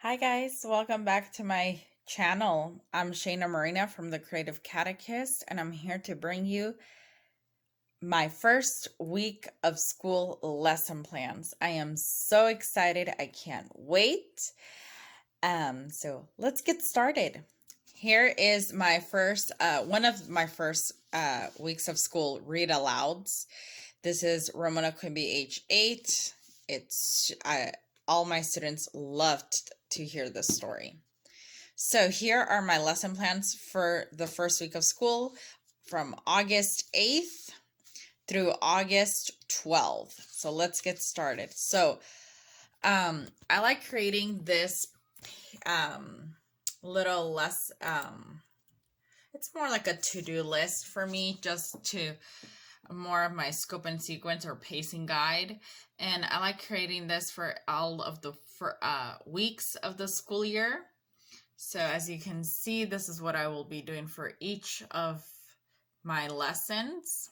Hi guys, welcome back to my channel. I'm Shayna Marina from the Creative Catechist, and I'm here to bring you my first week of school lesson plans. I am so excited. I can't wait. So let's get started. Here is my first, one of my first weeks of school read alouds. This is Ramona Quimby H8. It's all my students loved to hear this story. So here are my lesson plans for the first week of school from August 8th through August 12th. So let's get started. So I like creating this little less, it's more like a to-do list for me, just to more of my scope and sequence or pacing guide. And I like creating this for all of the weeks of the school year. So as you can see, this is what I will be doing for each of my lessons.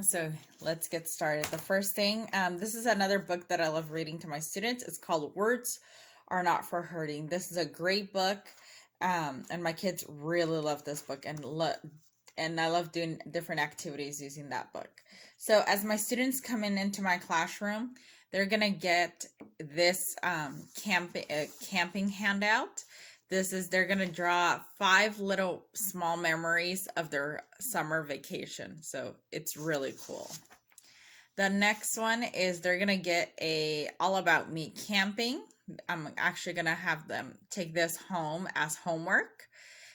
So let's get started. The first thing, this is another book that I love reading to my students. It's called Words Are Not for Hurting. This is a great book, and my kids really love this book, and I love doing different activities using that book. So as my students come into my classroom, they're gonna get this camping handout. They're gonna draw 5 little small memories of their summer vacation. So it's really cool. The next one is they're gonna get a all about me camping. I'm actually gonna have them take this home as homework.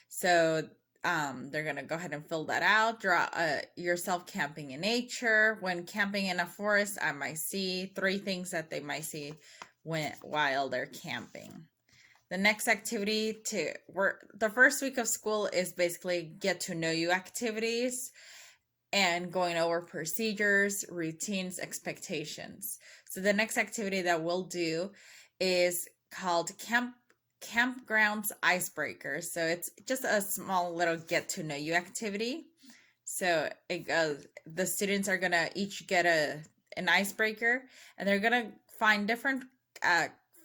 So they're gonna go ahead and fill that out. Draw yourself camping in nature. When camping in a forest, I might see 3 things that they might see while they're camping. The next activity the first week of school is basically get to know you activities and going over procedures, routines, expectations. So the next activity that we'll do is called Campgrounds Icebreakers. So it's just a small little get to know you activity. So the students are gonna each get an icebreaker, and they're gonna find different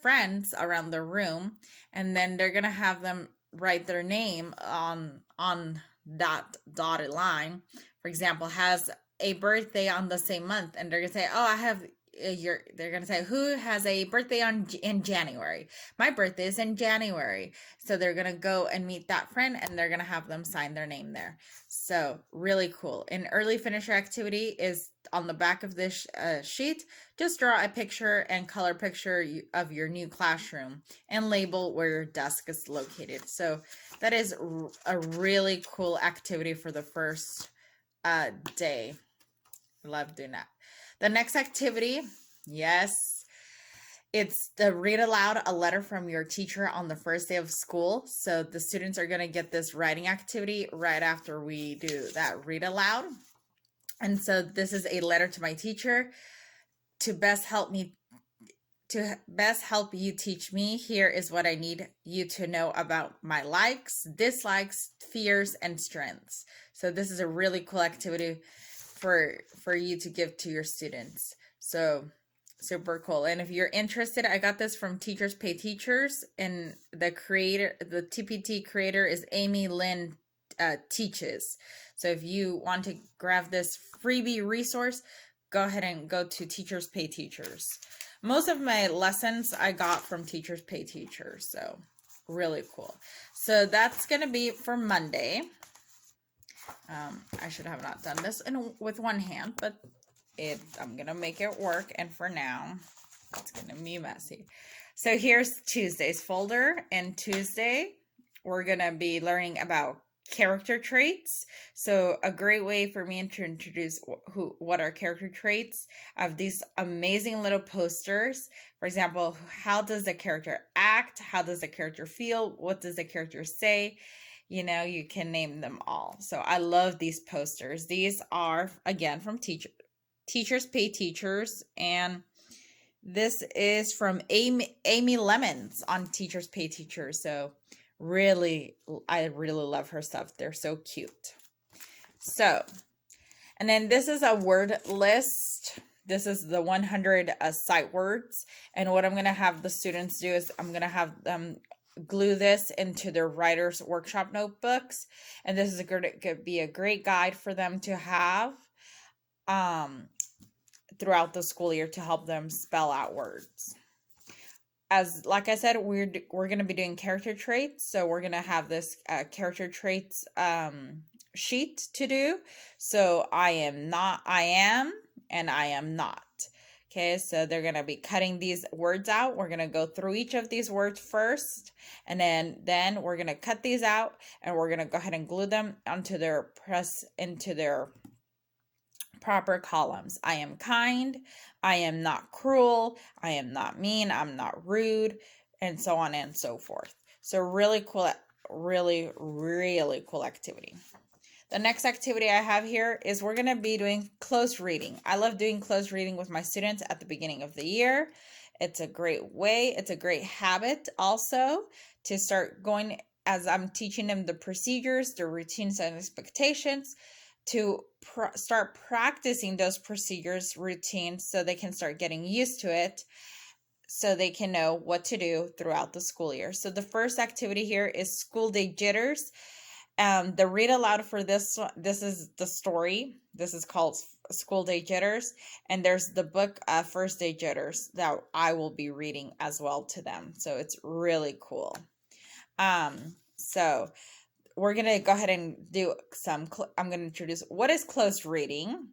friends around the room, and then they're gonna have them write their name on that dotted line. For example, has a birthday on the same month, and they're gonna say, "Oh, I have." They're gonna say, "Who has a birthday in January?" My birthday is in January, so they're gonna go and meet that friend, and they're gonna have them sign their name there. So really cool. An early finisher activity is on the back of this sheet. Just draw a picture and color picture of your new classroom and label where your desk is located. So that is a really cool activity for the first day. Love doing that. The next activity, yes, it's the read aloud a letter from your teacher on the first day of school. So the students are going to get this writing activity right after we do that read aloud. And so this is a letter to my teacher to best help you teach me. Here is what I need you to know about my likes, dislikes, fears, and strengths. So this is a really cool activity for you to give to your students. So super cool. And if you're interested, I got this from Teachers Pay Teachers, and the TPT creator is Amy Lynn Teaches. So if you want to grab this freebie resource, go ahead and go to Teachers Pay Teachers. Most of my lessons I got from Teachers Pay Teachers, so really cool. So that's going to be for Monday. I should have not done this with one hand, but I'm going to make it work. And for now, it's going to be messy. So here's Tuesday's folder. And Tuesday, we're going to be learning about character traits. So a great way for me to introduce what are character traits. I have these amazing little posters. For example, how does the character act? How does the character feel? What does the character say? You know, you can name them all. So I love these posters. These are, again, from Teachers Pay Teachers. And this is from Amy Lemons on Teachers Pay Teachers. So I really love her stuff. They're so cute. So, and then this is a word list this is the 100 sight words. And what I'm going to have the students do is I'm going to have them glue this into their writer's workshop notebooks. And this is could be a great guide for them to have throughout the school year to help them spell out words. As like I said, we're going to be doing character traits, so we're going to have this character traits sheet to do. So I am not, I am, and I am not. Okay, so they're going to be cutting these words out. We're going to go through each of these words first, and then we're going to cut these out, and we're going to go ahead and glue them onto their proper columns. I am kind, I am not cruel, I am not mean, I'm not rude, and so on and so forth. So really cool, really cool activity. The next activity I have here is we're going to be doing close reading. I love doing close reading with my students at the beginning of the year. It's a great way, it's a great habit also to start going as I'm teaching them the procedures, the routines and expectations, to start practicing those procedures, routines, so they can start getting used to it, so they can know what to do throughout the school year. So the first activity here is school day jitters. The read aloud for this one, this is the story. This is called School Day Jitters. And there's the book, First Day Jitters, that I will be reading as well to them. So it's really cool. So we're going to go ahead and do I'm going to introduce what is close reading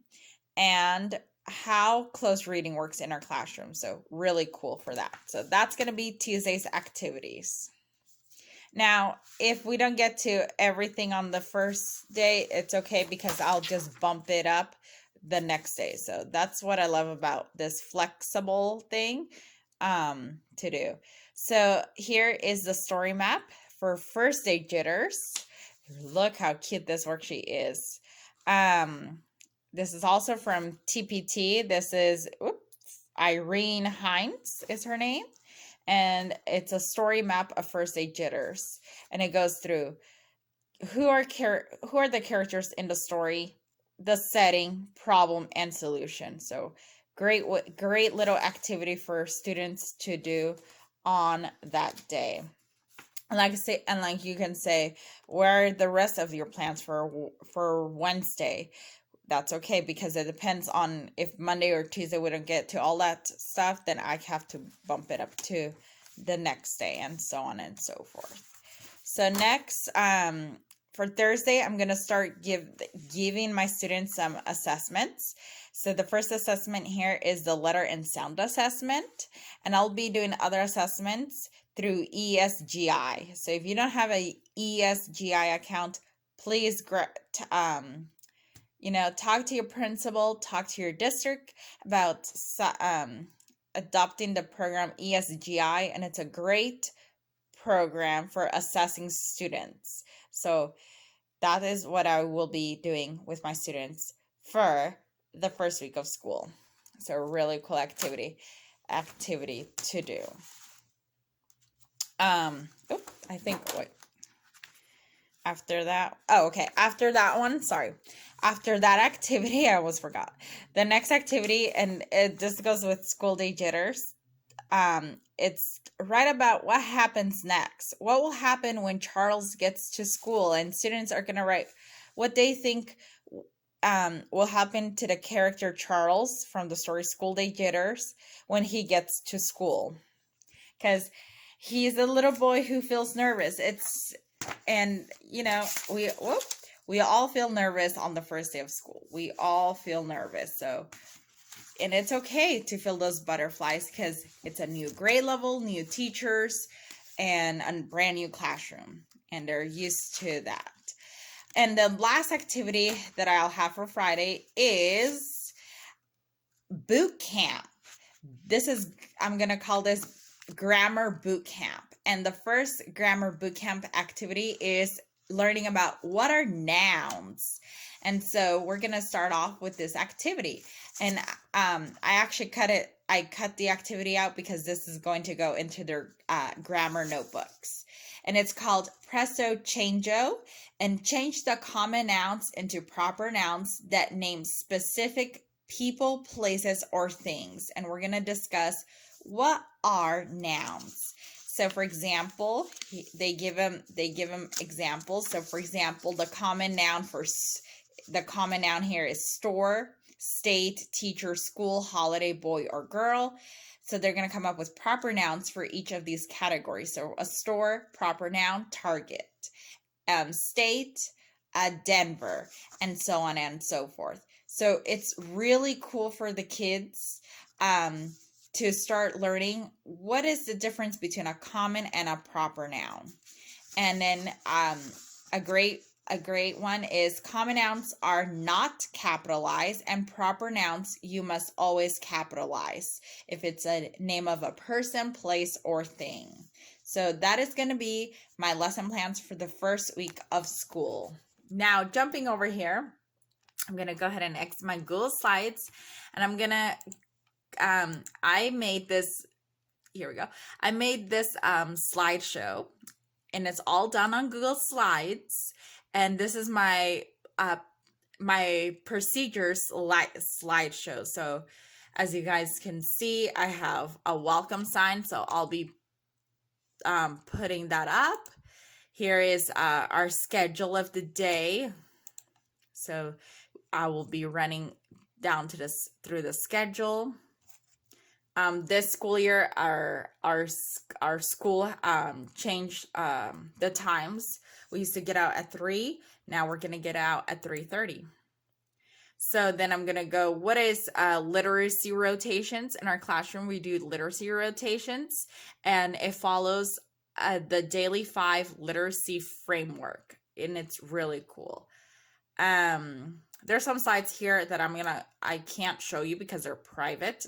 and how close reading works in our classroom. So really cool for that. So that's going to be Tuesday's activities. Now, if we don't get to everything on the first day, it's okay because I'll just bump it up the next day. So that's what I love about this flexible thing to do. So here is the story map for First Day Jitters. Look how cute this worksheet is. This is also from TPT. This is Irene Hines is her name. And it's a story map of First Day Jitters. And it goes through who are the characters in the story, the setting, problem, and solution. So great little activity for students to do on that day. And like you can say, where are the rest of your plans for Wednesday? That's okay because it depends on if Monday or Tuesday we don't get to all that stuff, then I have to bump it up to the next day and so on and so forth. So next, for Thursday, I'm going to start giving my students some assessments. So the first assessment here is the letter and sound assessment, and I'll be doing other assessments through ESGI. So if you don't have a ESGI account, please talk to your principal, talk to your district about adopting the program ESGI, and it's a great program for assessing students. So that is what I will be doing with my students for the first week of school. So a really cool activity to do. I think after that, after that one, after that activity, I almost forgot. The next activity, and this goes with School Day Jitters, it's right about what happens next. What will happen when Charles gets to school, and students are going to write what they think will happen to the character Charles from the story School Day Jitters when he gets to school. Because he's a little boy who feels nervous. We all feel nervous on the first day of school. We all feel nervous. And it's okay to feel those butterflies because it's a new grade level, new teachers, and a brand new classroom. And they're used to that. And the last activity that I'll have for Friday is boot camp. I'm going to call this grammar boot camp. And the first grammar boot camp activity is learning about what are nouns. And so we're going to start off with this activity. And I cut the activity out because this is going to go into their grammar notebooks. And it's called Presto Changeo, and change the common nouns into proper nouns that name specific people, places, or things. And we're going to discuss what are nouns. So for example, they give them examples. So for example, the common noun here is store, state, teacher, school, holiday, boy or girl. So they're going to come up with proper nouns for each of these categories. So a store, proper noun, Target. State, Denver, and so on and so forth. So it's really cool for the kids to start learning what is the difference between a common and a proper noun. And then a great one is common nouns are not capitalized, and proper nouns you must always capitalize if it's a name of a person, place, or thing. So that is going to be my lesson plans for the first week of school. Now, jumping over here, I'm going to go ahead and exit my Google Slides, and I'm going to, I made this, here we go. I made this slideshow, and it's all done on Google Slides, and this is my my procedures slideshow. So as you guys can see, I have a welcome sign, so I'll be putting that up. Here is our schedule of the day. So I will be running down to this through the schedule. This school year, our school changed the times. We used to get out at 3. Now we're gonna get out at 3:30. So then I'm gonna go, what is literacy rotations? In our classroom, we do literacy rotations, and it follows the Daily 5 literacy framework, and it's really cool. There's some slides here that I can't show you because they're private,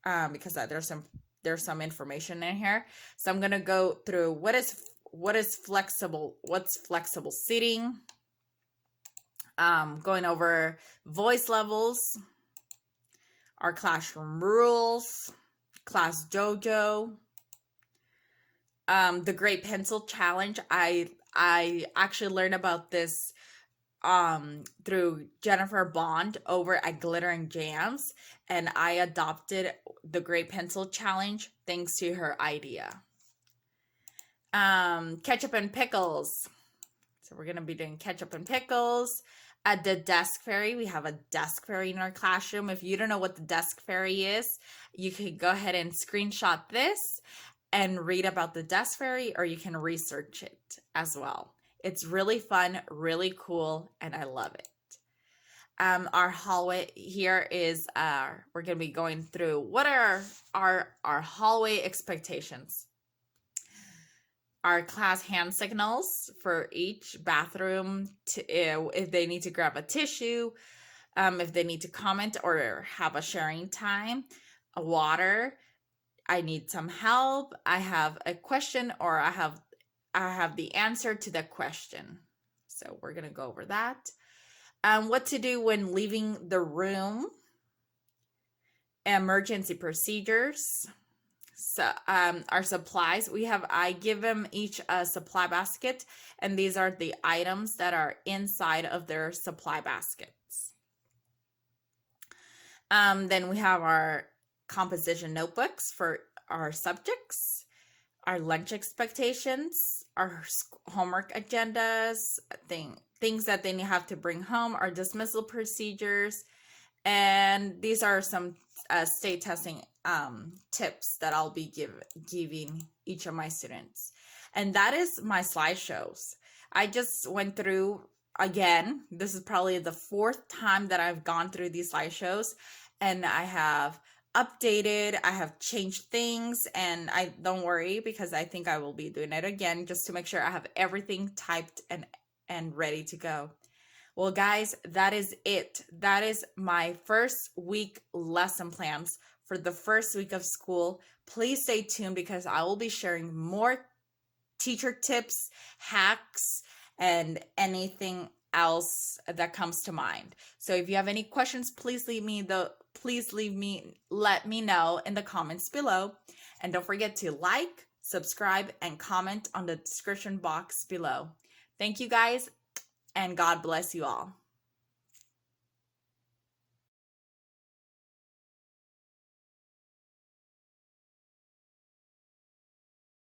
because there's some information in here. So I'm gonna go through what's flexible seating, going over voice levels, our classroom rules, class dojo, the Great Pencil Challenge. I actually learned about this through Jennifer Bond over at Glitter and Jams, and I adopted the Great Pencil Challenge thanks to her idea. Ketchup and pickles. So we're going to be doing ketchup and pickles. At the desk fairy, we have a desk fairy in our classroom. If you don't know what the desk fairy is, you can go ahead and screenshot this and read about the desk fairy, or you can research it as well. It's really fun, really cool, and I love it. Our hallway here is, we're going to be going through what are our hallway expectations. Our class hand signals for each bathroom, if they need to grab a tissue, if they need to comment or have a sharing time, a water, I need some help, I have a question, or I have the answer to the question. So we're going to go over that. What to do when leaving the room, emergency procedures. So our supplies, I give them each a supply basket, and these are the items that are inside of their supply baskets. Then we have our composition notebooks for our subjects, our lunch expectations, our homework agendas, things that they have to bring home, our dismissal procedures, and these are some state testing tips that I'll be giving each of my students. And that is my slideshows. I just went through, again, this is probably the 4th time that I've gone through these slideshows, and I have updated, I have changed things, and I don't worry, because I think I will be doing it again just to make sure I have everything typed and ready to go. Well, guys, that is it. That is my first week lesson plans for the first week of school. Please stay tuned, because I will be sharing more teacher tips, hacks, and anything else that comes to mind. So if you have any questions, please let me know in the comments below. And don't forget to like, subscribe, and comment on the description box below. Thank you guys, and God bless you all.